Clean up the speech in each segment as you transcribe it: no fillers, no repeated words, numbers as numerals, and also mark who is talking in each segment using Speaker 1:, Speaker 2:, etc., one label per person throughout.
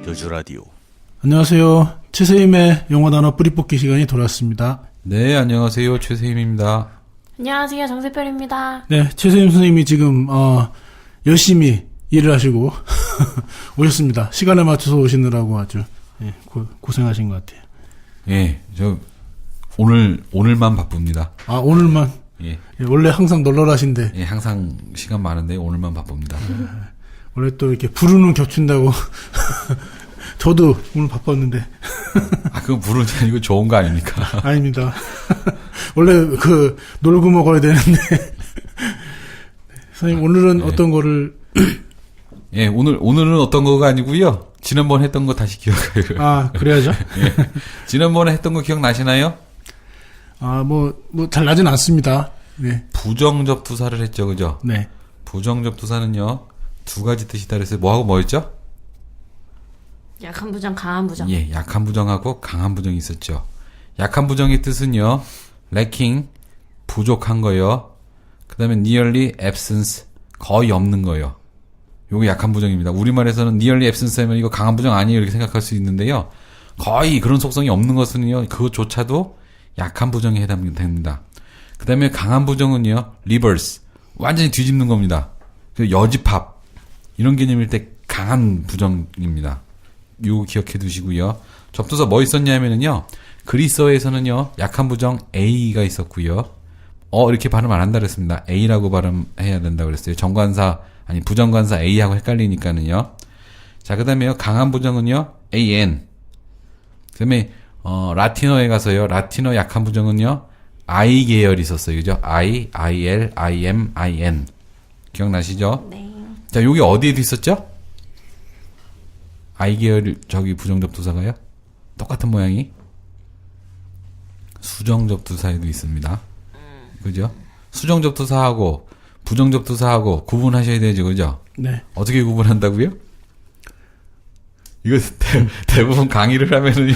Speaker 1: 여주라디오.
Speaker 2: 안녕하세요. 최세임의 영어 단어 뿌리뽑기 시간이 돌아왔습니다.
Speaker 3: 네, 안녕하세요. 최세임입니다.
Speaker 4: 안녕하세요. 정세별입니다.
Speaker 2: 네, 최세임 선생님이 지금 열심히 일을 하시고 오셨습니다. 시간에 맞춰서 오시느라고 아주 고생하신 것 같아요.
Speaker 3: 예, 저 오늘만 바쁩니다.
Speaker 2: 아, 오늘만?
Speaker 3: 예.
Speaker 2: 원래 항상 널널하신데.
Speaker 3: 예, 항상 시간 많은데 오늘만 바쁩니다.
Speaker 2: 원래 또 이렇게 부르는 겹친다고. 저도 오늘 바빴는데.
Speaker 3: 아, 그건 부르는 게 아니고 좋은 거 아닙니까?
Speaker 2: 아닙니다. 원래 놀고 먹어야 되는데. 선생님, 오늘은
Speaker 3: 네.
Speaker 2: 어떤 거를.
Speaker 3: 예, 오늘은 어떤 거가 아니고요. 지난번 했던 거 다시 기억해요.
Speaker 2: 아, 그래야죠?
Speaker 3: 예. 지난번에 했던 거 기억나시나요?
Speaker 2: 아, 잘 나진 않습니다. 네.
Speaker 3: 부정접두사를 했죠, 그죠?
Speaker 2: 네.
Speaker 3: 부정접두사는요, 두 가지 뜻이 다르어요. 뭐하고 뭐였죠?
Speaker 4: 약한 부정, 강한 부정.
Speaker 3: 예, 약한 부정하고 강한 부정이 있었죠. 약한 부정의 뜻은요, lacking, 부족한 거요. 그 다음에 nearly absence, 거의 없는 거요. 요게 약한 부정입니다. 우리말에서는 nearly absence 하면 이거 강한 부정 아니에요 이렇게 생각할 수 있는데요. 거의 그런 속성이 없는 것은요, 그것조차도 약한 부정에 해당됩니다. 그 다음에 강한 부정은요, reverse, 완전히 뒤집는 겁니다. 여집합, 이런 개념일 때 강한 부정입니다. 요거 기억해 두시고요. 접두사 뭐 있었냐면은요, 그리스어에서는요, 약한 부정 A가 있었고요. 이렇게 발음 안 한다 그랬습니다. A라고 발음해야 된다고 그랬어요. 정관사, 아니, 부정관사 A하고 헷갈리니까는요. 자, 그 다음에요, 강한 부정은요, AN. 그 다음에, 라틴어에 가서요, 라틴어 약한 부정은요, I 계열이 있었어요. 그죠? I, IL, IM, IN. 기억나시죠?
Speaker 4: 네.
Speaker 3: 자, 여기 어디에도 있었죠? I 계열, 부정접두사가요? 똑같은 모양이? 수정접두사에도 있습니다. 그죠? 수정접두사하고 부정접두사하고 구분하셔야 되죠, 그죠?
Speaker 2: 네.
Speaker 3: 어떻게 구분한다고요? 이거 대부분 강의를 하면은요,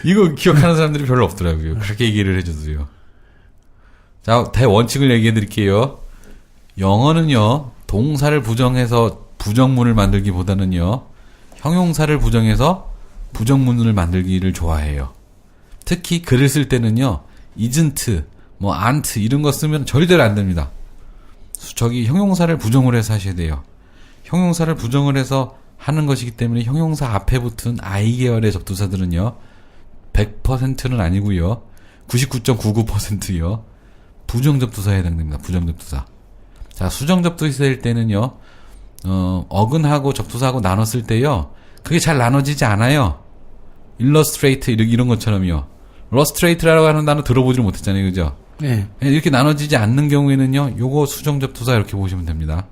Speaker 3: 이거 기억하는 사람들이 별로 없더라고요. 그렇게 얘기를 해줘도요. 자, 대원칙을 얘기해 드릴게요. 영어는요, 동사를 부정해서 부정문을 만들기보다는요, 형용사를 부정해서 부정문을 만들기를 좋아해요. 특히 글을 쓸 때는요, isn't, aren't 이런 거 쓰면 절대로 안 됩니다. 형용사를 부정을 해서 하셔야 돼요. 형용사를 부정을 해서 하는 것이기 때문에 형용사 앞에 붙은 I 계열의 접두사들은요, 100%는 아니고요, 99.99%요, 부정접두사에 해당됩니다. 부정접두사. 자, 수정접두사일 때는요, 어근하고 접두사하고 나눴을 때요, 그게 잘 나눠지지 않아요. illustrate 이런 것처럼요. illustrate라고 하는 단어 들어보지를 못했잖아요, 그죠?
Speaker 2: 네.
Speaker 3: 이렇게 나눠지지 않는 경우에는요, 요거 수정접두사 이렇게 보시면 됩니다.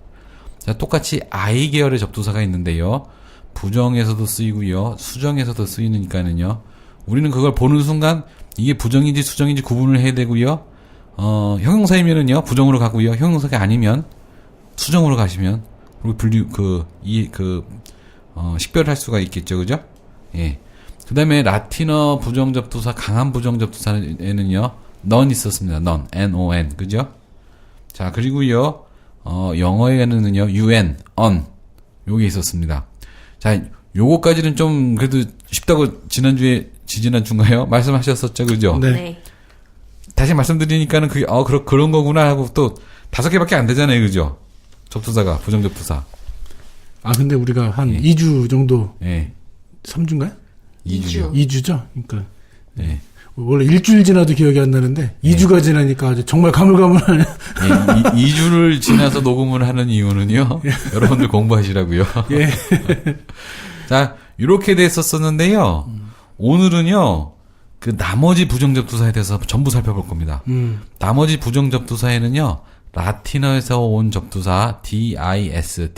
Speaker 3: 자, 똑같이 I 계열의 접두사가 있는데요, 부정에서도 쓰이고요, 수정에서도 쓰이니까는요, 우리는 그걸 보는 순간 이게 부정인지 수정인지 구분을 해야 되고요. 형용사이면은요, 부정으로 가고요. 형용사가 아니면 수정으로 가시면 그리고 식별할 수가 있겠죠, 그죠? 예. 그다음에 라틴어 부정접두사, 강한 부정접두사에는요, none 있었습니다. none, N-O-N, 그죠? 자, 그리고요, 영어에는요, un, on, 요게 있었습니다. 자, 요거까지는 좀 그래도 쉽다고 지지난주인가요? 말씀하셨었죠, 그죠?
Speaker 2: 네.
Speaker 4: 네.
Speaker 3: 다시 말씀드리니까는 그런 거구나 하고 또 5개밖에 안 되잖아요, 그죠? 접두사가, 부정접두사.
Speaker 2: 아, 근데 우리가 한
Speaker 3: 예.
Speaker 2: 2주 정도,
Speaker 3: 예.
Speaker 2: 3주인가요?
Speaker 3: 2주요.
Speaker 2: 2주죠? 그러니까.
Speaker 3: 예.
Speaker 2: 원래 일주일 지나도 기억이 안 나는데, 2주가 지나니까 아주 정말 가물가물하네.
Speaker 3: 예, 2주를 지나서 녹음을 하는 이유는요, 여러분들 공부하시라고요.
Speaker 2: 예.
Speaker 3: 자, 이렇게 됐었었는데요, 오늘은요, 그 나머지 부정접두사에 대해서 전부 살펴볼 겁니다. 나머지 부정접두사에는요, 라틴어에서 온 접두사 dis,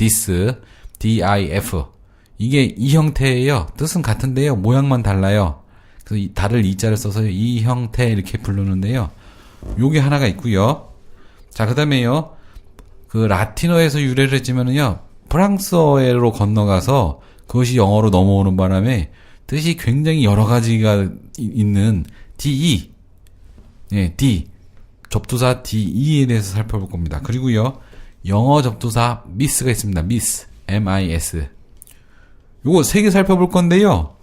Speaker 3: diff 이게 이 형태예요. 뜻은 같은데요, 모양만 달라요. 그래서 달을 이자를 써서 이 형태 이렇게 부르는데요, 요게 하나가 있고요. 자, 그다음에요, 그 라틴어에서 유래를 했지만은요, 프랑스어로 건너가서 그것이 영어로 넘어오는 바람에 뜻이 굉장히 여러 가지가 있는 de, 예, d 접두사 de에 대해서 살펴볼 겁니다. 그리고요, 영어 접두사 miss가 있습니다. miss, m-i-s. 요거 3개 살펴볼 건데요.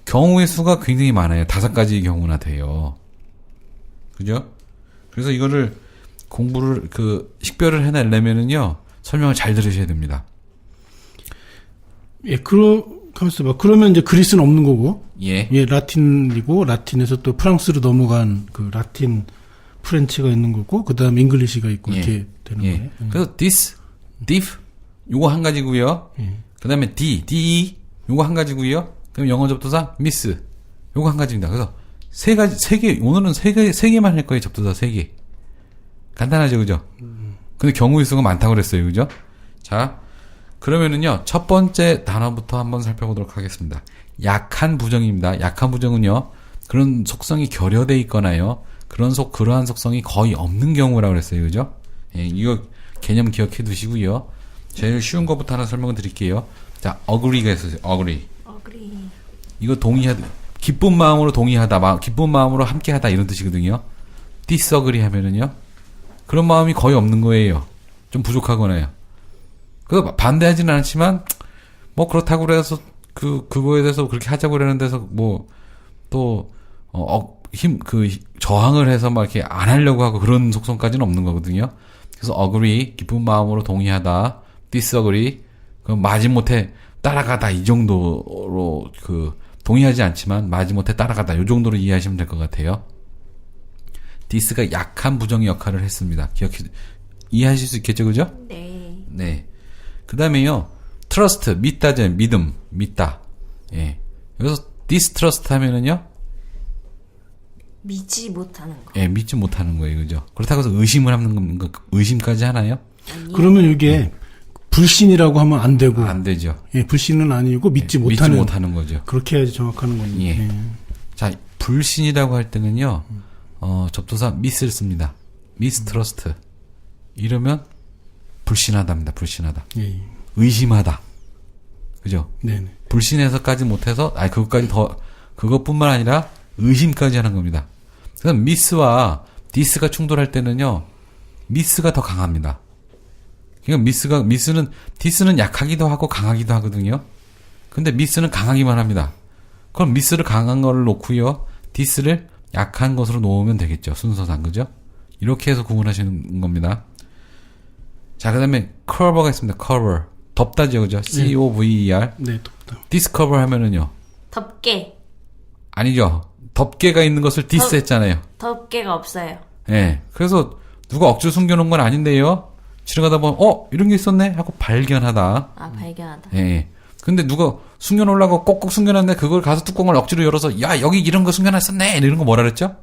Speaker 3: 경우의 수가 굉장히 많아요. 5가지 경우나 돼요. 그죠? 그래서 이거를 공부를, 식별을 해내려면은요, 설명을 잘 들으셔야 됩니다.
Speaker 2: 예, 가만있어 봐. 그러면 이제 그리스는 없는 거고.
Speaker 3: 예.
Speaker 2: 예, 라틴이고, 라틴에서 또 프랑스로 넘어간 그 라틴 프렌치가 있는 거고, 그 다음 잉글리시가 있고,
Speaker 3: 예.
Speaker 2: 이렇게 되는
Speaker 3: 예.
Speaker 2: 거예요.
Speaker 3: 그래서 this, diff, 요거 한 가지고요. 그 다음에 de, 요거 한 가지고요. 그럼 영어 접두사 miss, 요거 한 가지입니다. 그래서 3개, 오늘은 3개만 할 거예요. 접두사 3개. 간단하죠, 그죠? 근데 경우의 수가 많다고 그랬어요, 그죠? 자, 그러면은요, 첫 번째 단어부터 한번 살펴보도록 하겠습니다. 약한 부정입니다. 약한 부정은요, 그런 속성이 결여돼 있거나요, 그러한 속성이 거의 없는 경우라고 그랬어요, 그죠? 예, 이거 개념 기억해 두시고요. 제일 쉬운 것부터 하나 설명을 드릴게요. 자, agree가 있어요, agree. 이거 동의하다, 기쁜 마음으로 동의하다, 기쁜 마음으로 함께하다 이런 뜻이거든요. disagree 하면은요, 그런 마음이 거의 없는 거예요. 좀 부족하거나요. 그래서 반대하지는 않지만, 뭐 그렇다고 그래서 그거에 대해서 그렇게 하자고 그러는 데서 저항을 해서 막 이렇게 안 하려고 하고 그런 속성까지는 없는 거거든요. 그래서 agree, 기쁜 마음으로 동의하다, disagree, 마지못해 따라가다 이 정도로 동의하지 않지만 마지못해 따라가다 이 정도로 이해하시면 될 것 같아요. 디스가 약한 부정의 역할을 했습니다. 이해하실 수 있겠죠, 그죠?
Speaker 4: 네.
Speaker 3: 네. 그 다음에요, trust, 믿다죠, 믿다. 예. 여기서 distrust 하면은요,
Speaker 4: 믿지 못하는 거.
Speaker 3: 예, 믿지 못하는 거예요, 그죠? 그렇다고 해서 의심을 하는 거, 의심까지 하나요?
Speaker 4: 아니요.
Speaker 2: 그러면 이게 불신이라고 하면 안 되고.
Speaker 3: 안 되죠.
Speaker 2: 예, 불신은 아니고 믿지
Speaker 3: 예,
Speaker 2: 못하는.
Speaker 3: 믿지 못하는 거죠.
Speaker 2: 그렇게 해야지 정확한 겁니다.
Speaker 3: 예.
Speaker 2: 예.
Speaker 3: 자, 불신이라고 할 때는요, 접두사 mis를 씁니다. mistrust. 이러면 불신하다입니다. 불신하다.
Speaker 2: 예.
Speaker 3: 의심하다. 그죠?
Speaker 2: 네네.
Speaker 3: 불신해서까지 못해서, 그것뿐만 아니라 의심까지 하는 겁니다. 그래서 miss와 this가 충돌할 때는요, miss가 더 강합니다. 그러니까 this는 약하기도 하고 강하기도 하거든요. 근데 miss는 강하기만 합니다. 그럼 miss를 강한 거를 놓고요, this를 약한 것으로 놓으면 되겠죠. 순서상, 그죠? 이렇게 해서 구분하시는 겁니다. 자, 그 다음에 cover가 있습니다. cover. 덮다죠, 그죠? C-O-V-E-R.
Speaker 2: 네, 덥다.
Speaker 3: discover 하면은요.
Speaker 4: 덮개.
Speaker 3: 아니죠. 덮개가 있는 것을 diss 했잖아요.
Speaker 4: 덮개가 없어요.
Speaker 3: 예. 그래서 누가 억지로 숨겨놓은 건 아닌데요. 지나가다 보면, 이런 게 있었네? 하고 발견하다.
Speaker 4: 발견하다.
Speaker 3: 예. 근데 누가 숨겨놓으려고 꼭꼭 숨겨놨는데 그걸 가서 뚜껑을 억지로 열어서, 야, 여기 이런 거 숨겨놨었네! 이런 거 뭐라 그랬죠?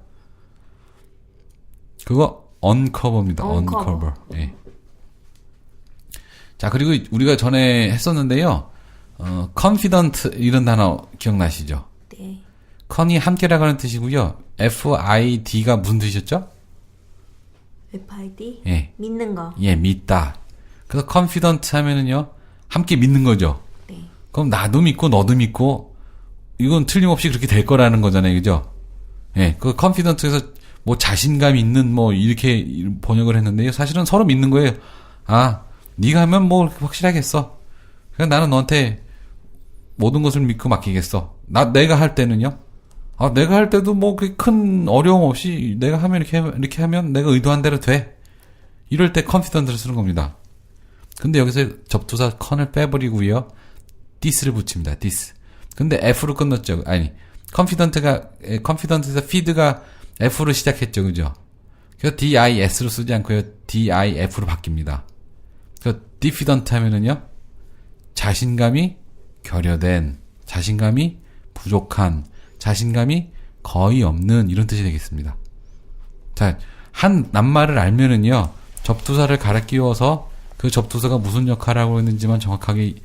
Speaker 3: 그거 uncover입니다. uncover. 예. 자, 그리고 우리가 전에 했었는데요. confident 이런 단어 기억나시죠?
Speaker 4: 네.
Speaker 3: con이 함께라고 하는 뜻이고요. FID가 무슨 뜻이었죠?
Speaker 4: FID?
Speaker 3: 예.
Speaker 4: 믿는 거.
Speaker 3: 예, 믿다. 그래서 confident 하면은요, 함께 믿는 거죠.
Speaker 4: 네.
Speaker 3: 그럼 나도 믿고 너도 믿고 이건 틀림없이 그렇게 될 거라는 거잖아요, 그죠? 예, 그 confident에서 뭐 자신감 있는 뭐 이렇게 번역을 했는데요, 사실은 서로 믿는 거예요. 아, 네가 하면 뭐 확실하겠어. 그냥 나는 너한테 모든 것을 믿고 맡기겠어. 내가 할 때는요. 내가 할 때도 뭐 그렇게 큰 어려움 없이 내가 하면 이렇게 하면 내가 의도한 대로 돼. 이럴 때 confident를 쓰는 겁니다. 근데 여기서 접두사 con을 빼버리고요. this를 붙입니다. this. 근데 F로 끝났죠. 아니, confident에서 feed가 F로 시작했죠. 그죠? 그래서 DIS로 쓰지 않고요. DIF로 바뀝니다. 그래서 diffident 하면은요. 자신감이 결여된, 자신감이 부족한, 자신감이 거의 없는 이런 뜻이 되겠습니다. 자, 한 낱말을 알면은요. 접두사를 갈아 끼워서 그 접두사가 무슨 역할을 하고 있는지만 정확하게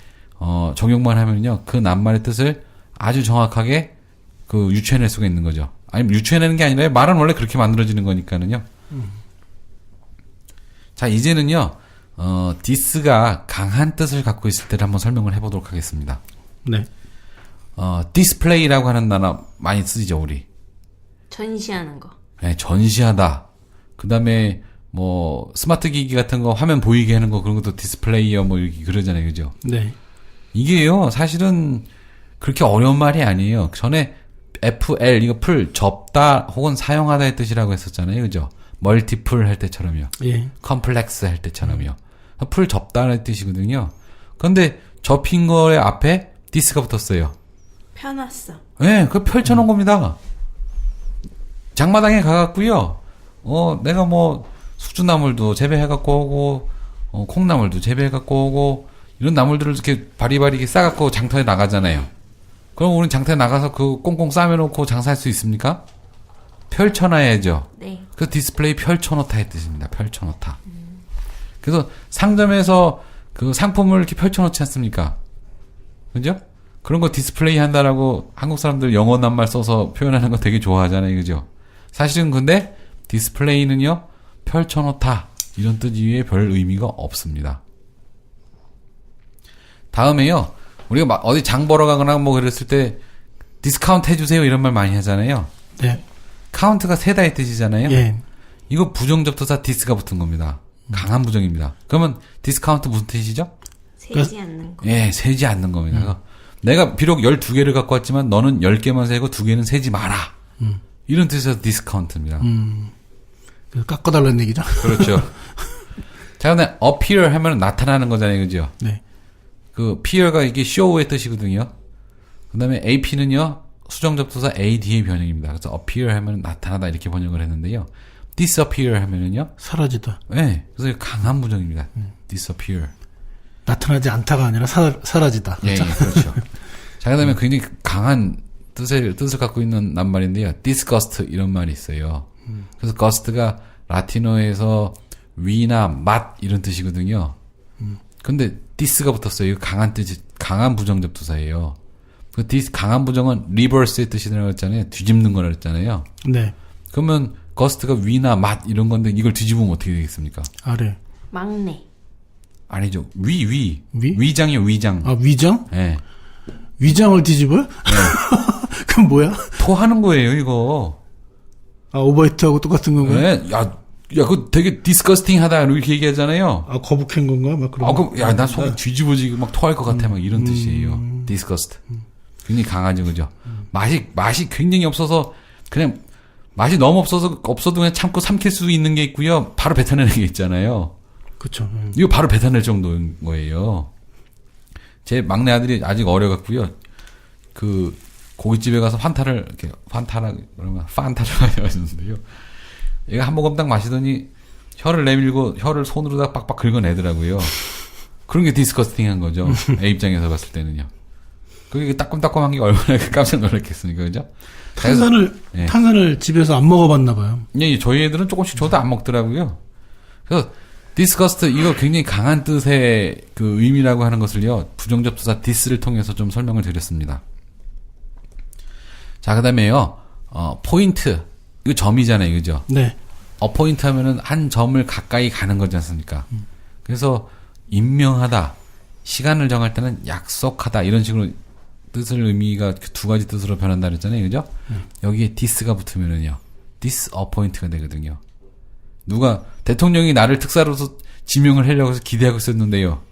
Speaker 3: 적용만 하면요. 그 낱말의 뜻을 아주 정확하게 유추해낼 수가 있는 거죠. 아니면 유추해내는 게 아니라 말은 원래 그렇게 만들어지는 거니까는요. 자, 이제는요. this가 강한 뜻을 갖고 있을 때를 한번 설명을 해보도록 하겠습니다.
Speaker 2: 네.
Speaker 3: display라고 하는 단어 많이 쓰죠, 우리.
Speaker 4: 전시하는 거.
Speaker 3: 네, 전시하다. 그 다음에 뭐 스마트 기기 같은 거 화면 보이게 하는 거 그런 것도 디스플레이어 뭐 이렇게 그러잖아요, 그죠?
Speaker 2: 네.
Speaker 3: 이게요, 사실은 그렇게 어려운 말이 아니에요. 전에 FL 이거 풀 접다 혹은 사용하다의 뜻이라고 했었잖아요. 그죠? 멀티플 할 때처럼요.
Speaker 2: 예.
Speaker 3: 컴플렉스 할 때처럼요. 풀 접다는 뜻이거든요. 그런데 접힌 거에 앞에 디스가 붙었어요.
Speaker 4: 펴놨어.
Speaker 3: 네, 그걸 펼쳐놓은 겁니다. 장마당에 가갖고요. 내가 뭐 숙주나물도 재배해갖고 오고, 콩나물도 재배해갖고 오고, 이런 나물들을 이렇게 바리바리 이렇게 싸갖고 장터에 나가잖아요. 그럼 우리는 장터에 나가서 그 꽁꽁 싸매놓고 장사할 수 있습니까? 펼쳐놔야죠.
Speaker 4: 네.
Speaker 3: 그 디스플레이 펼쳐놓다의 뜻입니다. 펼쳐놓다. 그래서 상점에서 그 상품을 이렇게 펼쳐놓지 않습니까? 그죠? 그런 거 디스플레이 한다라고 한국 사람들 영어 낱말 써서 표현하는 거 되게 좋아하잖아요. 그죠? 사실은 근데 디스플레이는요, 펼쳐놓다. 이런 뜻 이외에 별 의미가 없습니다. 다음에요, 우리가 막 어디 장 보러 가거나 뭐 그랬을 때 디스카운트 해주세요 이런 말 많이 하잖아요.
Speaker 2: 네.
Speaker 3: 카운트가 세다의 뜻이잖아요.
Speaker 2: 예.
Speaker 3: 이거 부정접두사 디스가 붙은 겁니다. 강한 부정입니다. 그러면 디스카운트 무슨 뜻이죠?
Speaker 4: 세지 않는 거.
Speaker 3: 예, 세지 않는 겁니다. 그래서 내가 비록 12개를 갖고 왔지만 너는 10개만 세고 2개는 세지 마라. 이런 뜻에서 디스카운트입니다.
Speaker 2: 그 깎아달라는 얘기죠.
Speaker 3: 그렇죠. 자, 근데 appear 하면 나타나는 거잖아요. 그죠?
Speaker 2: 네.
Speaker 3: 그 appear가 이게 show의 뜻이거든요. 그 다음에 ap는요, 수정접두사 ad의 변형입니다. 그래서 appear 하면 나타나다 이렇게 번역을 했는데요. disappear 하면은요,
Speaker 2: 사라지다.
Speaker 3: 네, 그래서 강한 부정입니다. disappear.
Speaker 2: 나타나지 않다가 아니라 사라지다.
Speaker 3: 예, 예, 그렇죠. 자, 그 다음에 굉장히 강한 뜻을 갖고 있는 낱말인데요. disgust 이런 말이 있어요. 그래서 gust가 라틴어에서 위나 맛 이런 뜻이거든요. 근데 dis가 붙었어요. 이거 강한 뜻이, 강한 부정접두사예요. 그 강한 부정은 reverse의 뜻이라고 했잖아요. 뒤집는 거라 했잖아요.
Speaker 2: 네.
Speaker 3: 그러면 gust가 위나 맛 이런 건데 이걸 뒤집으면 어떻게 되겠습니까?
Speaker 2: 아래.
Speaker 4: 막내.
Speaker 3: 아니죠.
Speaker 2: 위?
Speaker 3: 위장이요, 위장.
Speaker 2: 아, 위장?
Speaker 3: 예.
Speaker 2: 위장을 뒤집어요? 그럼 뭐야?
Speaker 3: 토하는 거예요, 이거.
Speaker 2: 아, 오버히트하고 똑같은 건가요?
Speaker 3: 네. 야, 그거 되게 디스커스팅 하다, 이렇게 얘기하잖아요.
Speaker 2: 아, 거북한 건가? 막 그런.
Speaker 3: 그럼, 야, 나 속이 뒤집어지고 막 토할 것 같아, 막 이런 뜻이에요. 디스커스트. 굉장히 강하죠, 그죠? 맛이 굉장히 없어서, 그냥, 맛이 너무 없어도 그냥 참고 삼킬 수 있는 게 있고요. 바로 뱉어내는 게 있잖아요.
Speaker 2: 그쵸.
Speaker 3: 이거 바로 뱉어낼 정도인 거예요. 제 막내 아들이 아직 어려갖고요. 그 고깃집에 가서 판타를 그러면 판타를 마셨는데요. 얘가 한 모금 딱 마시더니 혀를 내밀고 혀를 손으로다 빡빡 긁어내더라고요. 그런 게 디스커스팅한 거죠. 애 입장에서 봤을 때는요. 그게 따끔따끔한 게 얼마나 깜짝 놀랐겠습니까, 그죠?
Speaker 2: 탄산을 집에서 안 먹어봤나 봐요.
Speaker 3: 예, 저희 애들은 조금씩 줘도 안 먹더라고요. 그래서 디스커스트 이거 굉장히 강한 뜻의 그 의미라고 하는 것을요, 부정접두사 디스를 통해서 좀 설명을 드렸습니다. 자, 그다음에요, 포인트 이거 점이잖아요, 그죠?
Speaker 2: 네.
Speaker 3: 어포인트 하면은 한 점을 가까이 가는 거지 않습니까? 그래서 임명하다, 시간을 정할 때는 약속하다 이런 식으로 뜻을 의미가 두 가지 뜻으로 변한다 그랬잖아요, 그죠? 여기에 디스가 붙으면은요, 디스어포인트가 되거든요. 누가 대통령이 나를 특사로서 지명을 하려고 해서 기대하고 있었는데요,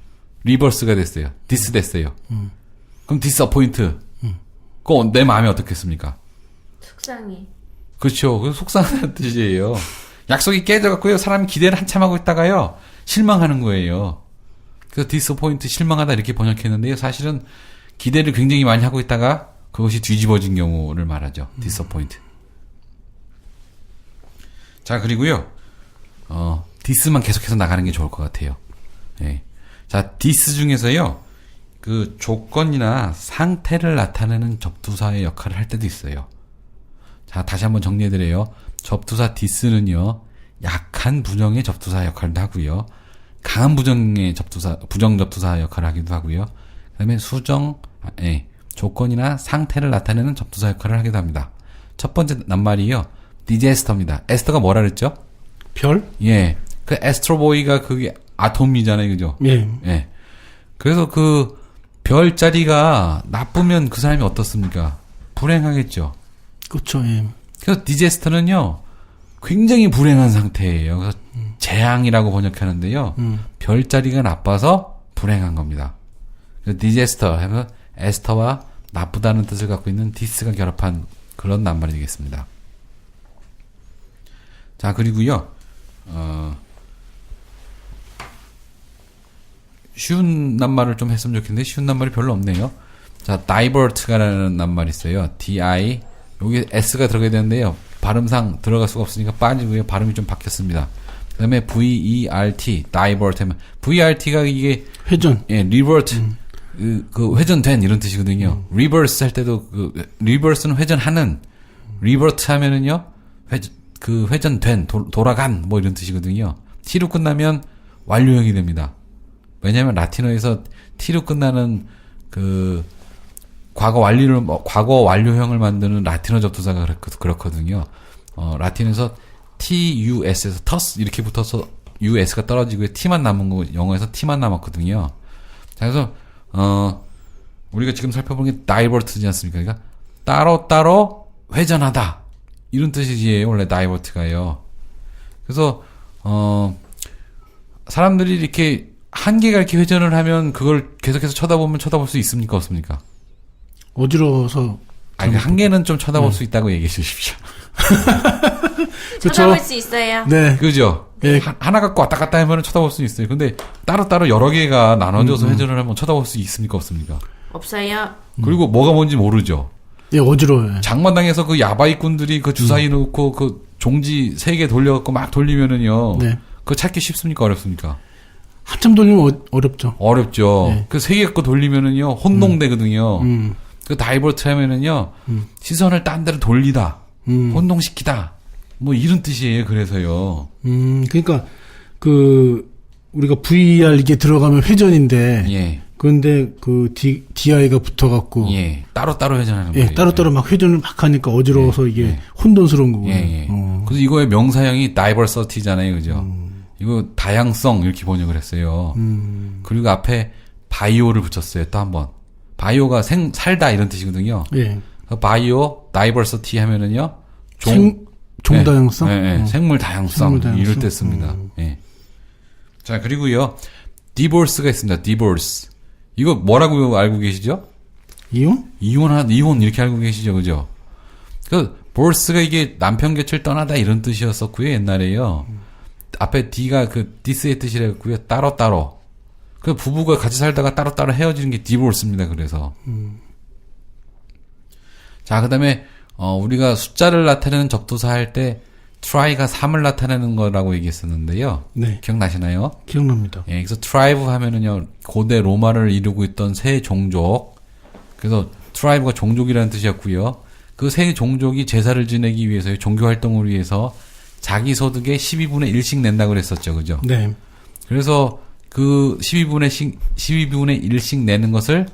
Speaker 3: 리버스가 됐어요. 디스 됐어요. 그럼 디스어포인트. 그거 내 마음이 어떻겠습니까?
Speaker 4: 속상해.
Speaker 3: 그렇죠. 그래서 속상하다는 뜻이에요. 약속이 깨져갖고요, 사람이 기대를 한참 하고 있다가요, 실망하는 거예요. 그래서 디스포인트, 실망하다 이렇게 번역했는데요, 사실은 기대를 굉장히 많이 하고 있다가 그것이 뒤집어진 경우를 말하죠. 디스포인트. 자, 그리고요, 디스만 계속해서 나가는 게 좋을 것 같아요. 예. 자, 디스 중에서요, 그 조건이나 상태를 나타내는 접두사의 역할을 할 때도 있어요. 자, 다시 한번 정리해드려요. 접두사 디스는요, 약한 부정의 접두사 역할도 하고요, 강한 부정의 부정 접두사 역할을 하기도 하고요, 그 다음에 조건이나 상태를 나타내는 접두사 역할을 하기도 합니다. 첫 번째 낱말이요, 디제스터입니다. 에스터가 뭐라 그랬죠?
Speaker 2: 별?
Speaker 3: 예. 그 에스트로보이가 그게 아톰이잖아요, 그죠?
Speaker 2: 예.
Speaker 3: 예. 그래서 그 별자리가 나쁘면 그 사람이 어떻습니까? 불행하겠죠.
Speaker 2: 그쵸, 예.
Speaker 3: 그래서 디제스터는요, 굉장히 불행한 상태예요. 그래서 재앙이라고 번역하는데요, 별자리가 나빠서 불행한 겁니다. 그래서 디제스터 하면 에스터와 나쁘다는 뜻을 갖고 있는 디스가 결합한 그런 낱말이 되겠습니다. 자, 그리고요, 쉬운 낱말을 좀 했으면 좋겠는데, 쉬운 낱말이 별로 없네요. 자, divert가라는 낱말이 있어요. 여기 S가 들어가야 되는데요. 발음상 들어갈 수가 없으니까 빠지고요. 발음이 좀 바뀌었습니다. 그 다음에 VERT, divert 하면, VRT가 이게,
Speaker 2: 회전.
Speaker 3: 예, revert, 그 회전된 이런 뜻이거든요. reverse 할 때도 reverse는 회전하는, revert 하면은요, 회전된, 돌아간, 뭐 이런 뜻이거든요. T로 끝나면 완료형이 됩니다. 왜냐면 라틴어에서 T로 끝나는 과거 완료형을 만드는 라틴어 접두사가 그렇거든요. 라틴에서 TUS에서 TUS 이렇게 붙어서 US가 떨어지고 T만 남은 거, 영어에서 T만 남았거든요. 자, 그래서, 우리가 지금 살펴보는 게 divert지 않습니까? 그러니까 따로 회전하다. 이런 뜻이지요, 원래 divert가요. 그래서, 사람들이 이렇게 한 개가 이렇게 회전을 하면 그걸 계속해서 쳐다볼 수 있습니까? 없습니까?
Speaker 2: 어지러워서.
Speaker 3: 아니, 한 개는 좀 쳐다볼 수 있다고 얘기해 주십시오.
Speaker 4: 쳐다볼 수 있어요.
Speaker 2: 네.
Speaker 3: 그죠?
Speaker 2: 예.
Speaker 3: 하나 갖고 왔다 갔다 하면 쳐다볼 수 있어요. 근데 따로 여러 개가 나눠져서 회전을 하면 쳐다볼 수 있습니까? 없습니까?
Speaker 4: 없어요.
Speaker 3: 그리고 뭐가 뭔지 모르죠.
Speaker 2: 예, 어지러워요.
Speaker 3: 장마당에서 그 야바이꾼들이 그 주사위 놓고 그 종지 3개 돌려갖고 막 돌리면은요.
Speaker 2: 네.
Speaker 3: 그거 찾기 쉽습니까? 어렵습니까?
Speaker 2: 한참 돌리면 어렵죠.
Speaker 3: 어렵죠.
Speaker 2: 네.
Speaker 3: 그 3개 갖고 돌리면은요. 혼동되거든요. 그 다이버트 하면은요. 시선을 딴 데로 돌리다. 혼동시키다. 뭐 이런 뜻이에요. 그래서요.
Speaker 2: 그러니까 우리가 VR 이게 들어가면 회전인데.
Speaker 3: 예.
Speaker 2: 그런데 DI가 붙어갖고.
Speaker 3: 예. 따로 회전하는
Speaker 2: 예,
Speaker 3: 거예요.
Speaker 2: 따로따로 막 회전을 막 하니까 어지러워서 이게
Speaker 3: 예.
Speaker 2: 혼돈스러운 거고요.
Speaker 3: 예. 그래서 이거의 명사형이 diversity잖아요. 그죠? 이거 다양성 이렇게 번역을 했어요. 그리고 앞에 바이오를 붙였어요. 또 한 번. 바이오가 살다 이런 뜻이거든요.
Speaker 2: 예.
Speaker 3: 바이오 다이버시티 하면은요.
Speaker 2: 종다양성?
Speaker 3: 네, 생물 다양성 이럴 때 씁니다. 예. 자, 그리고요. divorce가 있습니다. divorce. 이거 뭐라고 알고 계시죠?
Speaker 2: 이혼?
Speaker 3: 이혼 이렇게 알고 계시죠. 그죠? divorce가 이게 남편 곁을 떠나다 이런 뜻이었었고요. 옛날에요. 앞에 D가 this의 뜻이라고요. 따로. 그 부부가 같이 살다가 따로 헤어지는 게 divorce입니다. 그래서. 자, 그다음에 우리가 숫자를 나타내는 접두사 할 때 try가 3을 나타내는 거라고 얘기했었는데요.
Speaker 2: 네.
Speaker 3: 기억나시나요?
Speaker 2: 기억납니다.
Speaker 3: 예, 그래서 tribe 하면은요. 고대 로마를 이루고 있던 세 종족. 그래서 tribe가 종족이라는 뜻이었고요. 그 세 종족이 제사를 지내기 위해서 종교 활동을 위해서 자기 소득의 12분의 1씩 낸다고 그랬었죠. 그죠?
Speaker 2: 네.
Speaker 3: 그래서 그 12분의 1씩 내는 것을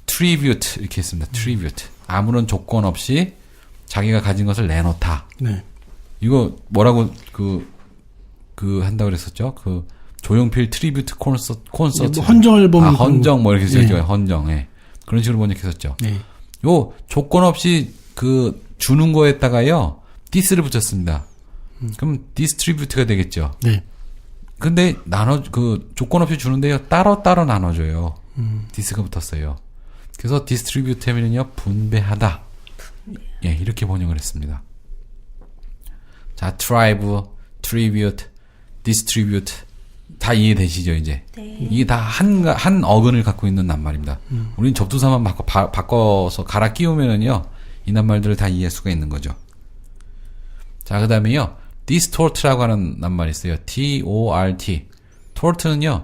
Speaker 3: tribute 이렇게 했습니다. tribute. 아무런 조건 없이 자기가 가진 것을 내놓다.
Speaker 2: 네.
Speaker 3: 이거 뭐라고 한다고 그랬었죠? 조용필 트리뷰트 콘서트.
Speaker 2: 뭐 헌정 앨범.
Speaker 3: 헌정 뭐 이렇게 쓰죠.
Speaker 2: 네.
Speaker 3: 헌정. 예. 그런 식으로 번역했었죠.
Speaker 2: 네.
Speaker 3: 요 조건 없이 주는 거에다가요. 디스를 붙였습니다. 그럼 디스트리뷰트가 되겠죠.
Speaker 2: 네.
Speaker 3: 근데 조건 없이 주는데요. 따로 나눠줘요. 디스가 붙었어요. 그래서 디스트리뷰트 하면요. 분배하다. 예, 이렇게 번역을 했습니다. 자, tribe, tribute, distribute 다 이해되시죠, 이제?
Speaker 4: 네.
Speaker 3: 이게 다 한 어근을 갖고 있는 낱말입니다. 우리는 접두사만 바꿔서 갈아 끼우면은요, 이 낱말들을 다 이해할 수가 있는 거죠. 자, 그 다음에요, distort라고 하는 낱말이 있어요. T-O-R-T. tort는요,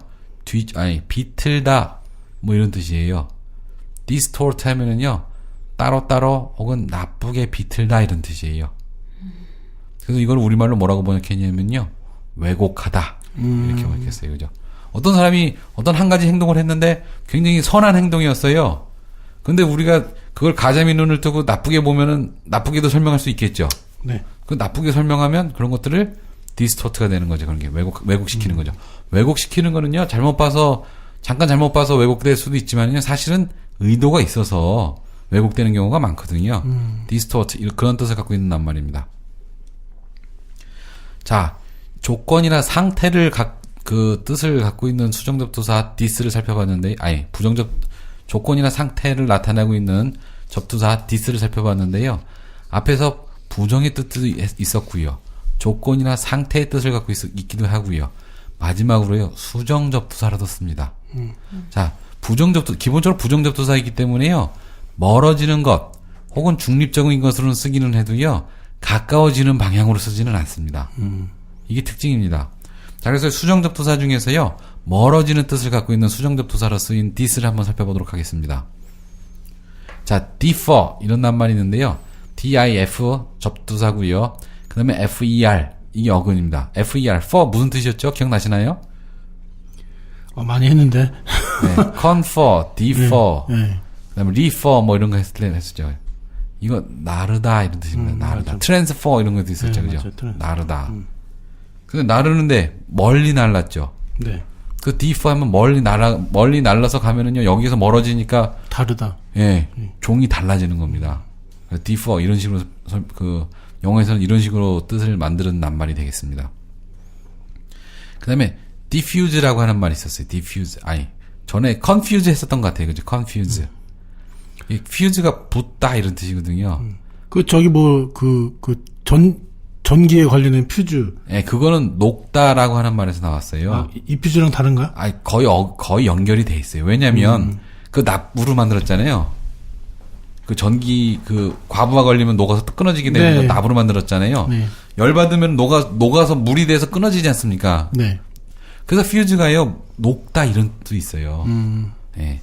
Speaker 3: 비틀다, 뭐 이런 뜻이에요. distort 하면은요, 따로 혹은 나쁘게 비틀다 이런 뜻이에요. 그래서 이걸 우리말로 뭐라고 번역했냐면요. 왜곡하다. 이렇게 번역했어요. 그죠? 어떤 사람이 어떤 한 가지 행동을 했는데 굉장히 선한 행동이었어요. 근데 우리가 그걸 가자미 눈을 뜨고 나쁘게 보면은 나쁘게도 설명할 수 있겠죠.
Speaker 2: 네.
Speaker 3: 그 나쁘게 설명하면 그런 것들을 디스토트가 되는 거죠. 그런 게 왜곡시키는 거죠. 왜곡시키는 거는요. 잠깐 잘못 봐서 왜곡될 수도 있지만요. 사실은 의도가 있어서 왜곡되는 경우가 많거든요. 디스토트 그런 뜻을 갖고 있는 낱말입니다. 자, 조건이나 상태를 뜻을 갖고 있는 수정접두사 this를 살펴봤는데, 부정접 조건이나 상태를 나타내고 있는 접두사 this를 살펴봤는데요. 앞에서 부정의 뜻도 있었고요. 조건이나 상태의 뜻을 갖고 있기도 하고요. 마지막으로요. 수정 접두사라도 씁니다. 자, 기본적으로 부정 접두사이기 때문에요. 멀어지는 것 혹은 중립적인 것으로는 쓰기는 해도요. 가까워지는 방향으로 쓰지는 않습니다. 이게 특징입니다. 자, 그래서 수정 접두사 중에서요. 멀어지는 뜻을 갖고 있는 수정 접두사로 쓰인 this를 한번 살펴보도록 하겠습니다. 자, differ 이런 낱말이 있는데요. diff 접두사고요. 그 다음에 fer 이게 어근입니다. fer for 무슨 뜻이었죠? 기억나시나요?
Speaker 2: 많이 했는데.
Speaker 3: 네, confer, defer,
Speaker 2: 네.
Speaker 3: 그다음에 refer 뭐 이런 거 했었죠. 이거 나르다 이런 뜻입니다. 나르다.
Speaker 2: 맞아.
Speaker 3: transfer 이런 것도 있었죠,
Speaker 2: 네,
Speaker 3: 그죠?
Speaker 2: 맞아요.
Speaker 3: 나르다. 근데 나르는데 멀리 날랐죠.
Speaker 2: 네.
Speaker 3: 그 defer 하면 멀리 날라서 가면은요 여기서 멀어지니까
Speaker 2: 다르다.
Speaker 3: 예, 종이 달라지는 겁니다. defer 이런 식으로 그 영어에서는 이런 식으로 뜻을 만드는 낱말이 되겠습니다. 그다음에 diffuse라고 하는 말이 있었어요. diffuse. 전에 confuse 했었던 것 같아요. 그죠? confuse. 이 fuse가 붓다 이런 뜻이거든요.
Speaker 2: 전기에 관련된 퓨즈.
Speaker 3: 예, 그거는 녹다라고 하는 말에서 나왔어요.
Speaker 2: 이 퓨즈랑 다른가?
Speaker 3: 거의 연결이 돼 있어요. 왜냐면 그 납으로 만들었잖아요. 그 전기 과부하 걸리면 녹아서 또 끊어지게 되는
Speaker 2: 네.
Speaker 3: 거 납으로 만들었잖아요.
Speaker 2: 네.
Speaker 3: 열 받으면 녹아서 물이 돼서 끊어지지 않습니까?
Speaker 2: 네.
Speaker 3: 그래서 퓨즈가요 녹다 이런 뜻도 있어요. 예.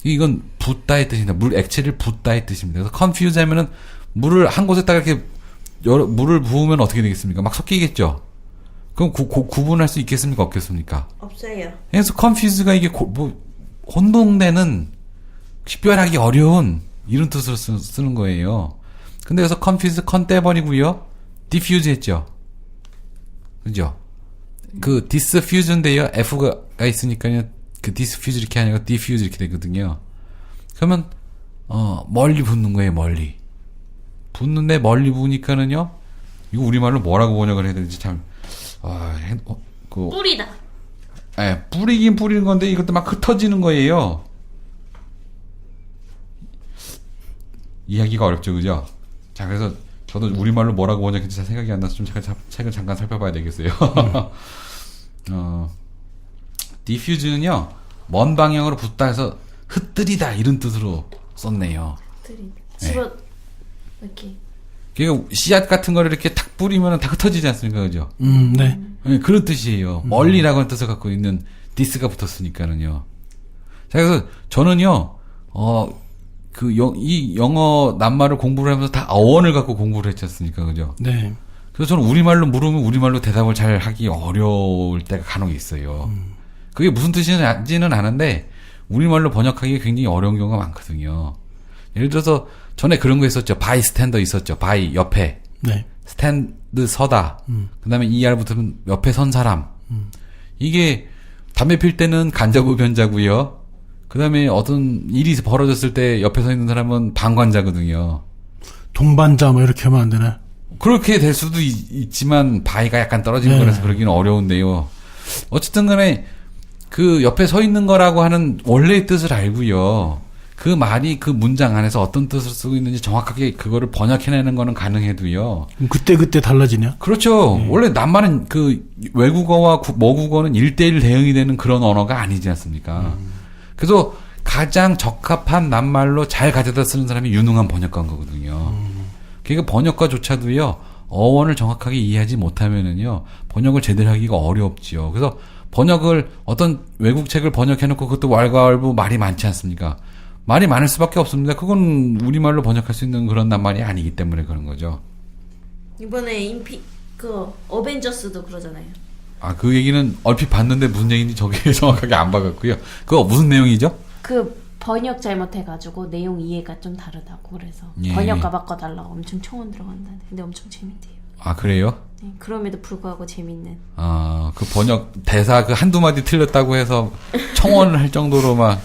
Speaker 3: 이건 붓다의 뜻입니다. 액체를 붓다의 뜻입니다. 그래서 confuse 하면은 물을 한 곳에다가 이렇게 물을 부으면 어떻게 되겠습니까? 막 섞이겠죠. 그럼 구분할 수 있겠습니까? 없겠습니까?
Speaker 4: 없어요.
Speaker 3: 그래서 confuse가 이게 혼동되는 식별하기 어려운 이런 뜻으로 쓰는 거예요. 근데 여기서 confuse 컨 떼버리고요. diffuse 했죠. 그죠? 그 diffuse인데요. F가 있으니까요. 그 diffuse 이렇게 아니고 diffuse 이렇게 되거든요. 그러면 멀리 붙는 거예요. 멀리. 붙는데 멀리 부으니까는요. 이거 우리말로 뭐라고 번역을 해야 되는지 참
Speaker 4: 뿌리다.
Speaker 3: 예, 뿌리긴 뿌리는 건데 이것도 막 흩어지는 거예요. 이해하기가 어렵죠, 그죠? 자, 그래서 저도 우리말로 뭐라고 번역했는지 잘 생각이 안 나서 좀 책을 잠깐 살펴봐야 되겠어요. diffuse는요, 먼 방향으로 붙다 해서 흩뜨리다 이런 뜻으로 썼네요.
Speaker 4: 집어 이렇게.
Speaker 3: 그러니까 씨앗 같은 거를 이렇게 탁 뿌리면 다 흩어지지 않습니까, 그죠?
Speaker 2: 네.
Speaker 3: 네, 그런 뜻이에요. 멀리라고 하는 뜻을 갖고 있는 this가 붙었으니까는요. 자, 그래서 저는요, 이 영어 낱말을 공부를 하면서 다 어원을 갖고 공부를 했지 않습니까? 그죠?
Speaker 2: 네.
Speaker 3: 그래서 저는 우리말로 물으면 우리말로 대답을 잘 하기 어려울 때가 간혹 있어요. 그게 무슨 뜻인지는 아는데, 우리말로 번역하기 굉장히 어려운 경우가 많거든요. 예를 들어서, 전에 그런 거 있었죠. by 스탠더 있었죠. by, 옆에.
Speaker 2: 네.
Speaker 3: 스탠드, 서다. 그 다음에 ER 붙으면 옆에 선 사람. 이게, 담배 필 때는 간자고 변자고요. 그 다음에 어떤 일이 벌어졌을 때 옆에 서 있는 사람은 방관자거든요.
Speaker 2: 동반자 뭐 이렇게 하면 안 되나?
Speaker 3: 그렇게 될 수도 있지만 바위가 약간 떨어지는
Speaker 2: 네.
Speaker 3: 거라서 그러기는 어려운데요. 어쨌든 간에 그 옆에 서 있는 거라고 하는 원래의 뜻을 알고요. 그 말이 그 문장 안에서 어떤 뜻을 쓰고 있는지 정확하게 그거를 번역해내는 거는 가능해도요.
Speaker 2: 그때 달라지냐?
Speaker 3: 그렇죠. 원래 낱말은 그 외국어와 모국어는 1대1 대응이 되는 그런 언어가 아니지 않습니까? 그래서 가장 적합한 낱말로 잘 가져다 쓰는 사람이 유능한 번역가인 거거든요. 그러니까 번역가조차도요, 어원을 정확하게 이해하지 못하면은요, 번역을 제대로 하기가 어렵지요. 그래서 번역을, 어떤 외국 책을 번역해놓고 그것도 왈가왈부 말이 많지 않습니까? 말이 많을 수밖에 없습니다. 그건 우리말로 번역할 수 있는 그런 낱말이 아니기 때문에 그런 거죠.
Speaker 4: 이번에 어벤져스도 그러잖아요.
Speaker 3: 그 얘기는 얼핏 봤는데 무슨 얘기인지 저게 정확하게 안 봐갖고요. 그거 무슨 내용이죠?
Speaker 4: 그 번역 잘못해가지고 내용 이해가 좀 다르다고 그래서
Speaker 3: 예.
Speaker 4: 번역가 바꿔달라고 엄청 청원 들어간다는데 근데 엄청 재밌대요.
Speaker 3: 그래요?
Speaker 4: 네, 그럼에도 불구하고 재밌는.
Speaker 3: 그 번역 대사 그 한두 마디 틀렸다고 해서 청원을 할 정도로 막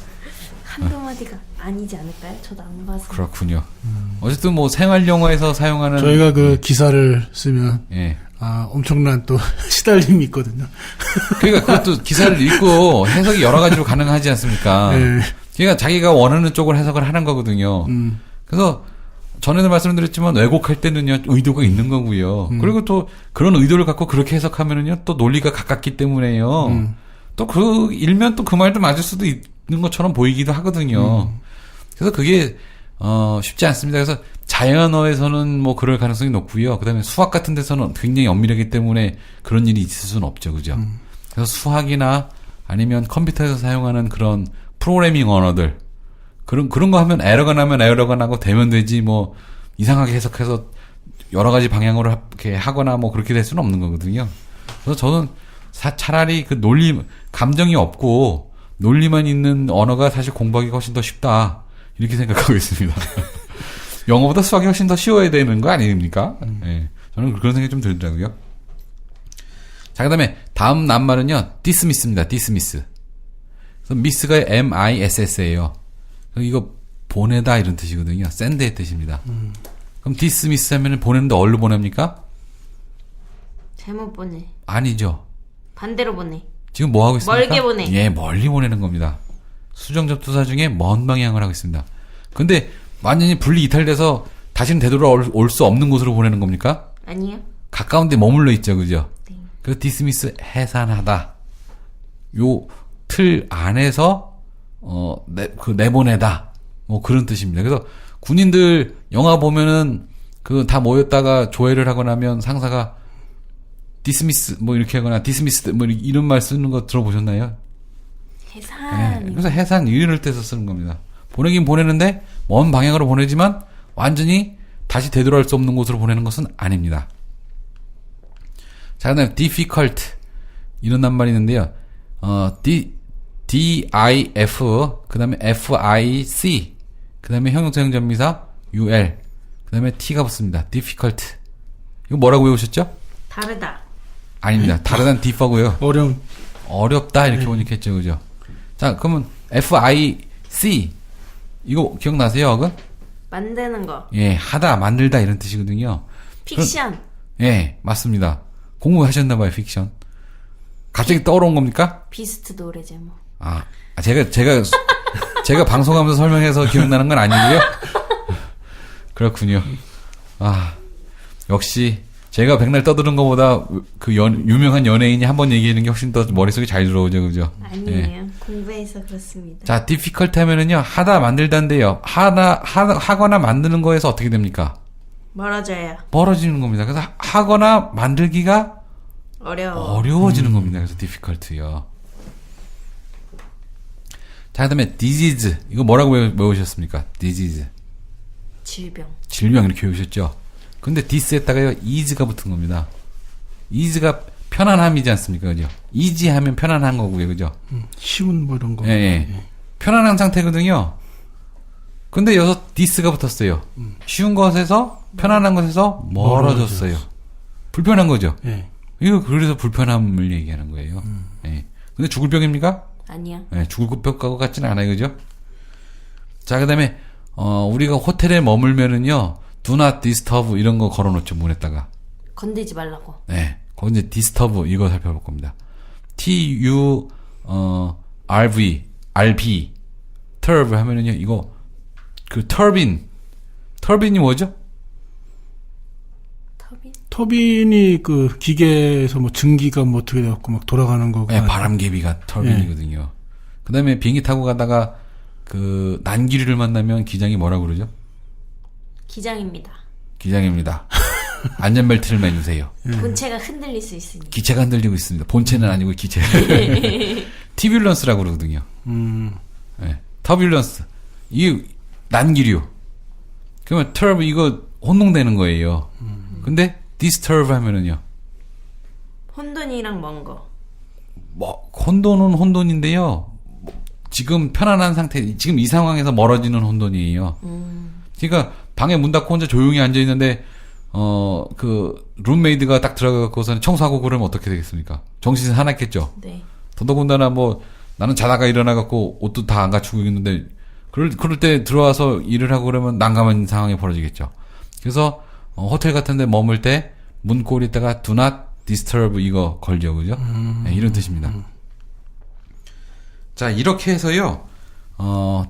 Speaker 4: 한두 마디가 아니지 않을까요? 저도 안 봐서.
Speaker 3: 그렇군요. 어쨌든 뭐 생활 영어에서 사용하는
Speaker 2: 저희가 그 기사를 쓰면
Speaker 3: 예.
Speaker 2: 엄청난 또 시달림이 있거든요.
Speaker 3: 그러니까 그것도 기사를 읽고 해석이 여러 가지로 가능하지 않습니까?
Speaker 2: 네.
Speaker 3: 그러니까 자기가 원하는 쪽을 해석을 하는 거거든요. 그래서 전에도 말씀드렸지만 왜곡할 때는요 의도가 있는 거고요. 그리고 또 그런 의도를 갖고 그렇게 해석하면은요 또 논리가 가깝기 때문에요. 또 그 일면 또 그 말도 맞을 수도 있는 것처럼 보이기도 하거든요. 그래서 그게 쉽지 않습니다. 그래서 자연어에서는 뭐 그럴 가능성이 높고요. 그다음에 수학 같은 데서는 굉장히 엄밀하기 때문에 그런 일이 있을 수는 없죠, 그죠? 그래서 수학이나 아니면 컴퓨터에서 사용하는 그런 프로그래밍 언어들 그런 거 하면 에러가 나면 에러가 나고 되면 되지 뭐 이상하게 해석해서 여러 가지 방향으로 이렇게 하거나 뭐 그렇게 될 수는 없는 거거든요. 그래서 저는 차라리 그 논리 감정이 없고 논리만 있는 언어가 사실 공부하기가 훨씬 더 쉽다 이렇게 생각하고 있습니다. 영어보다 수학이 훨씬 더 쉬워야 되는 거 아닙니까? 네, 저는 그런 생각이 좀 들더라고요. 자, 그다음에 다음 낱말은요 dismiss입니다. dismiss. 그래서 miss가 MISS예요. 이거 보내다 이런 뜻이거든요. send의 뜻입니다. 그럼 dismiss 하면은 보내는데 어디로 보냅니까?
Speaker 4: 잘못 보내.
Speaker 3: 아니죠.
Speaker 4: 반대로 보내.
Speaker 3: 지금 뭐 하고 있습니까?
Speaker 4: 멀게 보내.
Speaker 3: 예, 멀리 보내는 겁니다. 수정 접두사 중에 먼 방향을 하고 있습니다. 근데 완전히 분리 이탈돼서 다시는 되돌아올 수 없는 곳으로 보내는 겁니까?
Speaker 4: 아니요.
Speaker 3: 가까운 데 머물러 있죠, 그죠?
Speaker 4: 네.
Speaker 3: 그래서 dismiss 해산하다. 요 틀 안에서 내보내다. 뭐 그런 뜻입니다. 그래서 군인들 영화 보면은 그 다 모였다가 조회를 하고 나면 상사가 dismiss 뭐 이렇게 하거나 dismissed 뭐 이런 말 쓰는 거 들어보셨나요?
Speaker 4: 해산.
Speaker 3: 네. 그래서 해산 이럴 때서 쓰는 겁니다. 보내긴 보내는데 먼 방향으로 보내지만 완전히 다시 되돌아올 수 없는 곳으로 보내는 것은 아닙니다. 자, 그다음에 difficult 이런 낱말이 있는데요. D-I-F 그다음에 F-I-C 그다음에 형용사 형전미사 UL 그다음에 T가 붙습니다. difficult 이거 뭐라고 외우셨죠?
Speaker 4: 다르다.
Speaker 3: 아닙니다. 다르다는 diff하고요. 어렵다 이렇게 번역했죠, 그죠? 자, 그러면 F-I-C 이거 기억나세요, 어근?
Speaker 4: 만드는 거.
Speaker 3: 예, 하다, 만들다 이런 뜻이거든요.
Speaker 4: 픽션.
Speaker 3: 예, 맞습니다. 공부하셨나봐요, 픽션. 갑자기 떠오른 겁니까?
Speaker 4: 비스트 노래 제목.
Speaker 3: 제가 방송하면서 설명해서 기억나는 건 아니고요. 그렇군요. 역시 제가 백날 떠드는 것보다 그 유명한 연예인이 한번 얘기하는 게 훨씬 더 머릿속에 잘 들어오죠, 그죠?
Speaker 4: 아니에요.
Speaker 3: 예.
Speaker 4: 공부해서 그렇습니다.
Speaker 3: 자, difficult 하면은요, 하다, 만들다인데요. 하거나 만드는 거에서 어떻게 됩니까?
Speaker 4: 멀어져요.
Speaker 3: 멀어지는 겁니다. 그래서 하거나 만들기가 어려워지는 겁니다. 그래서 difficult요. 자, 그 다음에 disease. 이거 뭐라고 외우셨습니까? disease. 질병 이렇게 외우셨죠? 근데 dis에다가요, ease가 붙은 겁니다. ease가 편안함이지 않습니까? 그죠? easy 하면 편안한 거고요. 그죠?
Speaker 2: 쉬운 뭐 이런 거.
Speaker 3: 예. 편안한 상태거든요. 근데 여기서 dis가 붙었어요. 쉬운 것에서, 편안한 것에서 멀어졌어요. 불편한 거죠?
Speaker 2: 예.
Speaker 3: 이거 그래서 불편함을 얘기하는 거예요. 예. 근데 죽을 병입니까?
Speaker 4: 아니야.
Speaker 3: 예, 죽을 것 같지는 않아요. 그죠? 자, 그 다음에, 우리가 호텔에 머물면은요, do not disturb 이런 거 걸어놓죠, 문에다가.
Speaker 4: 건들지 말라고.
Speaker 3: 네. 거기 이제 disturb 이거 살펴볼 겁니다. T-U, RB, turb 하면은요, 이거, 터빈이 뭐죠?
Speaker 2: 터빈이 그 기계에서 뭐 증기가 뭐 어떻게 돼갖고 막 돌아가는 거가.
Speaker 3: 네, 바람개비가 터빈이거든요. 네. 그 다음에 비행기 타고 가다가 그 난기류를 만나면 기장이 뭐라고 그러죠?
Speaker 4: 기장입니다.
Speaker 3: 안전벨트를 매주세요.
Speaker 4: 본체가 흔들릴 수 있으니.
Speaker 3: 기체가 흔들리고 있습니다. 본체는 아니고 기체. 티뷸런스라고 그러거든요. 네, 터뷸런스. 이게 난기류. 그러면 터브 이거 혼동되는 거예요. 근데 disturb 하면은요.
Speaker 4: 혼돈이랑 먼 거.
Speaker 3: 뭐 혼돈은 혼돈인데요. 지금 편안한 상태, 지금 이 상황에서 멀어지는 혼돈이에요. 그러니까 방에 문 닫고 혼자 조용히 앉아 있는데 그 룸메이드가 딱 들어가고서는 청소하고 그러면 어떻게 되겠습니까? 정신 사납겠죠.
Speaker 4: 네.
Speaker 3: 더더군다나 뭐 나는 자다가 일어나갖고 옷도 다 안 갖추고 있는데 그럴 때 들어와서 일을 하고 그러면 난감한 상황이 벌어지겠죠. 그래서 호텔 같은데 머물 때 문고리에다가 do not disturb 이거 걸죠, 그죠? 네, 이런 뜻입니다. 자, 이렇게 해서요.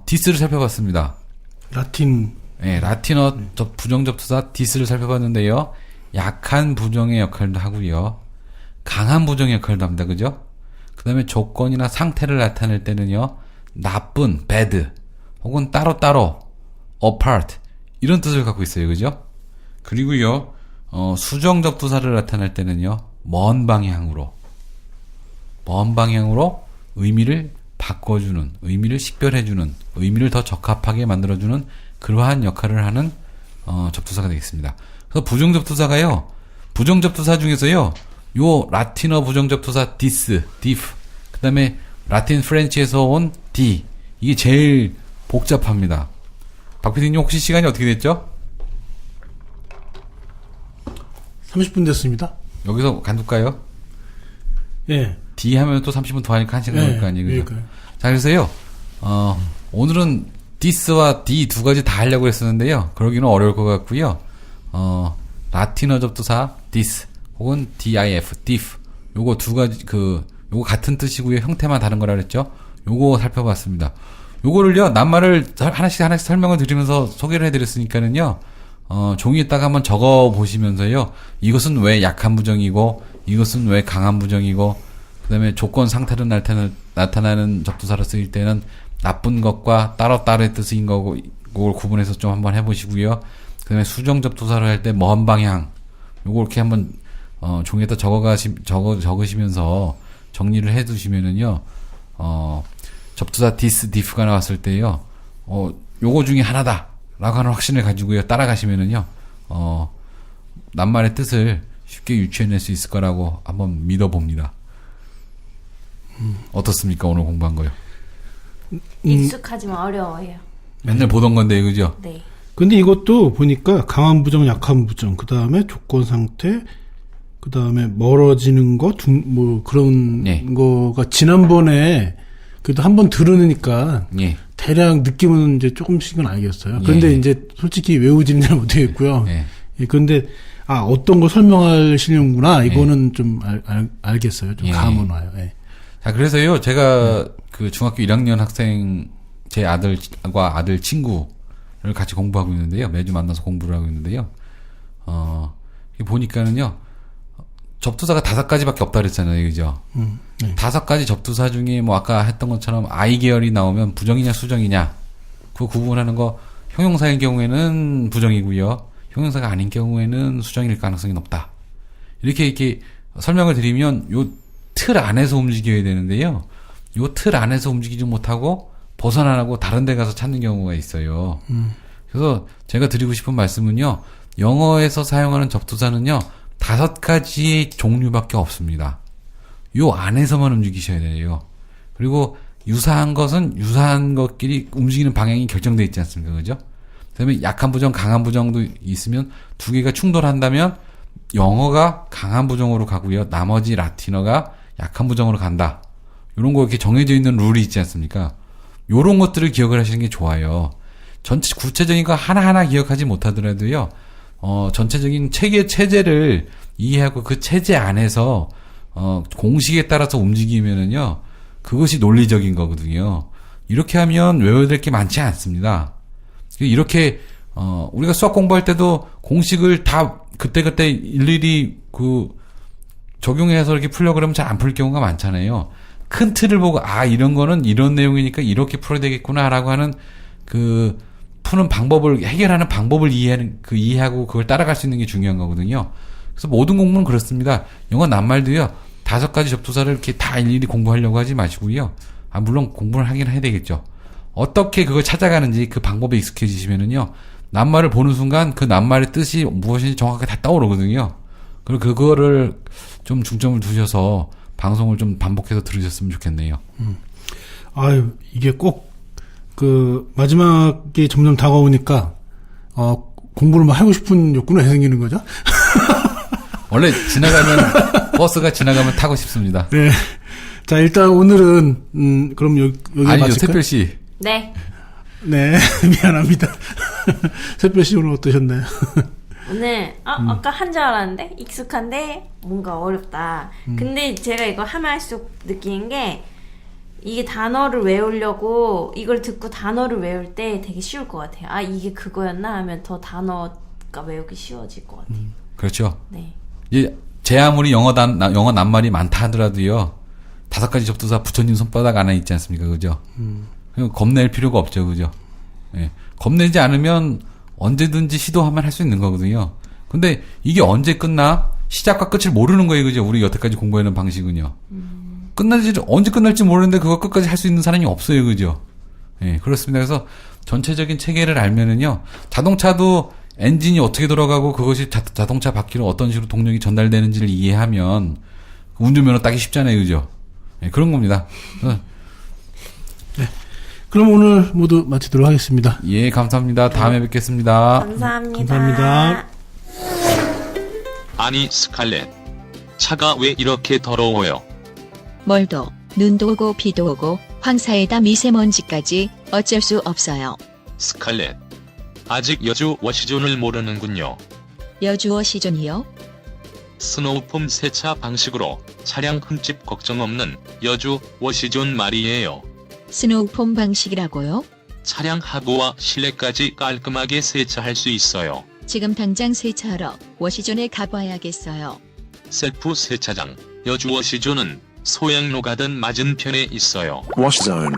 Speaker 3: 디스를 살펴봤습니다.
Speaker 2: 라틴.
Speaker 3: 네, 라틴어 부정접두사 디스를 살펴봤는데요. 약한 부정의 역할도 하고요. 강한 부정의 역할도 합니다. 그죠? 그 다음에 조건이나 상태를 나타낼 때는요. 나쁜, bad, 혹은 따로따로, apart 이런 뜻을 갖고 있어요. 그죠? 그리고요. 수정접두사를 나타낼 때는요. 먼 방향으로 의미를 바꿔주는, 의미를 식별해주는, 의미를 더 적합하게 만들어주는 그러한 역할을 하는 접두사가 되겠습니다. 그래서 부정접두사가요. 부정접두사 중에서요. 요 라틴어 부정접두사 this, diff, 그 다음에 라틴 프렌치에서 온 d 이게 제일 복잡합니다. 박 PD님 혹시 시간이 어떻게 됐죠?
Speaker 2: 30분 됐습니다.
Speaker 3: 여기서 간둘까요?
Speaker 2: 예.
Speaker 3: D 하면 또 30분 더 하니까 1시간 걸릴 거 아니에요. 그죠?
Speaker 2: 그러니까요.
Speaker 3: 자, 그래서요, 오늘은 this와 d 두 가지 다 하려고 했었는데요. 그러기는 어려울 것 같고요. 라틴어 접두사 this 혹은 diff, diff 요거 두 가지 요거 같은 뜻이고요. 형태만 다른 거라 그랬죠. 요거 살펴봤습니다. 요거를요, 낱말을 하나씩 설명을 드리면서 소개를 해드렸으니까는요, 종이에다가 한번 적어 보시면서요, 이것은 왜 약한 부정이고, 이것은 왜 강한 부정이고, 그 다음에 조건 상태로 나타나는 접두사를 쓰일 때는 나쁜 것과 따로따로의 뜻인 거고, 그걸 구분해서 좀 한번 해보시고요. 그 다음에 수정 접두사를 할 때 먼 방향, 요거 이렇게 한번, 종이에다 적으시면서 정리를 해 두시면은요, 접두사 this, diff가 나왔을 때요, 요거 중에 하나다. 라고 하는 확신을 가지고요, 따라가시면은요, 낱말의 뜻을 쉽게 유추해낼 수 있을 거라고 한번 믿어봅니다. 어떻습니까? 오늘 공부한 거요?
Speaker 4: 익숙하지만 어려워요.
Speaker 3: 맨날 보던 건데, 그죠?
Speaker 4: 네.
Speaker 2: 근데 이것도 보니까 강한 부정, 약한 부정, 그 다음에 조건 상태, 그 다음에 멀어지는 거, 그런
Speaker 3: 네.
Speaker 2: 거가 지난번에 그래도 한번 들으니까
Speaker 3: 예.
Speaker 2: 대략 느낌은 이제 조금씩은 알겠어요. 그런데
Speaker 3: 예.
Speaker 2: 이제 솔직히 외우지는 잘 못하겠고요.
Speaker 3: 예.
Speaker 2: 예, 그런데 어떤 거 설명하시는구나 이거는 좀 알겠어요. 좀
Speaker 3: 예.
Speaker 2: 감은 와요. 예.
Speaker 3: 자, 그래서요, 제가 그 중학교 1학년 학생, 제 아들과 아들 친구를 같이 공부하고 있는데요. 매주 만나서 공부를 하고 있는데요. 보니까는요, 접두사가 5가지밖에 없다 그랬잖아요. 그죠?
Speaker 2: 네.
Speaker 3: 5가지 접두사 중에 뭐 아까 했던 것처럼 I 계열이 나오면 부정이냐 수정이냐, 그 구분하는 거, 형용사일 경우에는 부정이고요. 형용사가 아닌 경우에는 수정일 가능성이 높다. 이렇게 설명을 드리면 요 틀 안에서 움직여야 되는데요. 요 틀 안에서 움직이지 못하고 벗어나고 다른 데 가서 찾는 경우가 있어요. 그래서 제가 드리고 싶은 말씀은요. 영어에서 사용하는 접두사는요. 5가지의 종류밖에 없습니다. 요 안에서만 움직이셔야 돼요. 그리고 유사한 것은 유사한 것끼리 움직이는 방향이 결정되어 있지 않습니까? 그죠? 그 다음에 약한 부정, 강한 부정도 있으면 2개가 충돌한다면 영어가 강한 부정으로 가고요. 나머지 라틴어가 약한 부정으로 간다. 요런 거 이렇게 정해져 있는 룰이 있지 않습니까? 요런 것들을 기억을 하시는 게 좋아요. 전체 구체적인 거 하나하나 기억하지 못하더라도요. 전체적인 체제를 이해하고 그 체제 안에서 공식에 따라서 움직이면은요. 그것이 논리적인 거거든요. 이렇게 하면 외워야 될 게 많지 않습니다. 이렇게 우리가 수학 공부할 때도 공식을 다 그때그때 일일이 적용해서 이렇게 풀려고 그러면 잘 안 풀 경우가 많잖아요. 큰 틀을 보고 이런 거는 이런 내용이니까 이렇게 풀어야 되겠구나라고 하는 푸는 방법을 해결하는 방법을 이해하고 그걸 따라갈 수 있는 게 중요한 거거든요. 그래서 모든 공부는 그렇습니다. 영어 낱말도요. 5가지 접두사를 이렇게 다 일일이 공부하려고 하지 마시고요. 물론 공부를 하긴 해야 되겠죠. 어떻게 그걸 찾아가는지 그 방법에 익숙해지시면은요. 낱말을 보는 순간 그 낱말의 뜻이 무엇인지 정확하게 다 떠오르거든요. 그리고 그거를 좀 중점을 두셔서 방송을 좀 반복해서 들으셨으면 좋겠네요.
Speaker 2: 이게 꼭 마지막에 점점 다가오니까 공부를 막 하고 싶은 욕구가 생기는 거죠?
Speaker 3: 원래 버스가 지나가면 타고 싶습니다.
Speaker 2: 네. 자, 일단 오늘은 그럼 여기
Speaker 3: 아니요,
Speaker 2: 마칠까요?
Speaker 3: 특별시.
Speaker 4: 네.
Speaker 2: 네, 미안합니다. 샛별씨 오늘 어떠셨나요?
Speaker 4: 오늘 아까 한 줄 알았는데 익숙한데 뭔가 어렵다. 근데 제가 이거 하면 할수록 느끼는 게 이게 단어를 외우려고 이걸 듣고 단어를 외울 때 되게 쉬울 것 같아요. 아, 이게 그거였나 하면 더 단어가 외우기 쉬워질 것 같아요.
Speaker 3: 그렇죠.
Speaker 4: 네.
Speaker 3: 이제 제 아무리 영어 낱말이 많다 하더라도요. 5가지 접두사 붙여진 손바닥 안에 있지 않습니까? 그죠? 겁낼 필요가 없죠. 그죠? 예. 겁내지 않으면 언제든지 시도하면 할 수 있는 거거든요. 근데 이게 언제 끝나? 시작과 끝을 모르는 거예요. 그죠? 우리 여태까지 공부해놓은 방식은요. 언제 끝날지 모르는데 그거 끝까지 할 수 있는 사람이 없어요. 그죠? 예, 그렇습니다. 그래서 전체적인 체계를 알면은요. 자동차도 엔진이 어떻게 돌아가고 그것이 자동차 바퀴로 어떤 식으로 동력이 전달되는지를 이해하면 운전면허 따기 쉽잖아요. 그죠? 예, 그런 겁니다.
Speaker 2: 그럼 오늘 모두 마치도록 하겠습니다.
Speaker 3: 예, 감사합니다. 다음에 뵙겠습니다.
Speaker 4: 감사합니다.
Speaker 2: 감사합니다.
Speaker 1: 아니 스칼렛, 차가 왜 이렇게 더러워요?
Speaker 5: 멀도, 눈도 오고 비도 오고 황사에다 미세먼지까지 어쩔 수 없어요.
Speaker 1: 스칼렛, 아직 여주 워시존을 모르는군요.
Speaker 5: 여주 워시존이요?
Speaker 1: 스노우폼 세차 방식으로 차량 흠집 걱정 없는 여주 워시존 말이에요.
Speaker 5: 스노우폼 방식이라고요?
Speaker 1: 차량 하부와 실내까지 깔끔하게 세차할 수 있어요.
Speaker 5: 지금 당장 세차하러 워시존에 가봐야겠어요.
Speaker 1: 셀프 세차장 여주 워시존은 소양로 가든 맞은편에 있어요.
Speaker 6: Wash Zone.